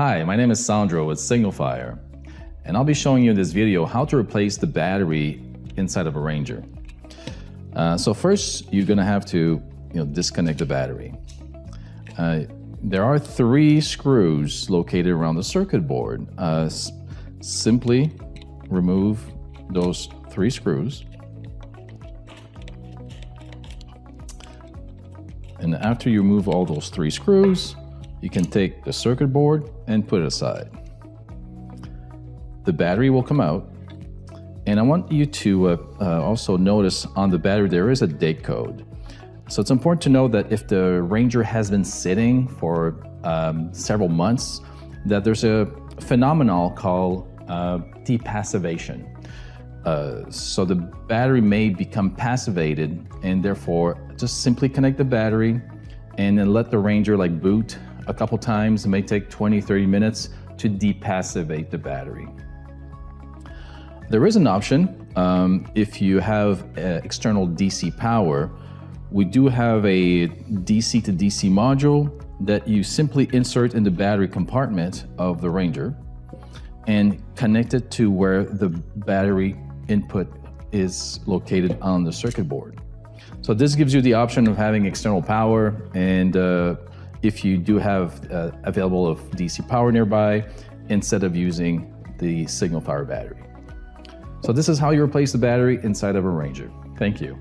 Hi, my name is Sandro with SignalFire, and I'll be showing you in this video how to replace the battery inside of a Ranger. So first, you're gonna have to disconnect the battery. There are 3 screws located around the circuit board. Simply remove those 3 screws. And after you remove all those 3 screws, you can take the circuit board and put it aside. The battery will come out, and I want you to also notice on the battery there is a date code. So it's important to know that if the Ranger has been sitting for several months, that there's a phenomenon called depassivation. So the battery may become passivated, and therefore just simply connect the battery and then let the Ranger boot a couple times. It may take 20-30 minutes to depassivate the battery. There is an option if you have external DC power. We do have a DC to DC module that you simply insert in the battery compartment of the Ranger and connect it to where the battery input is located on the circuit board. So this gives you the option of having external power, and if you do have available of DC power nearby, instead of using the SignalFire battery. So this is how you replace the battery inside of a Ranger. Thank you.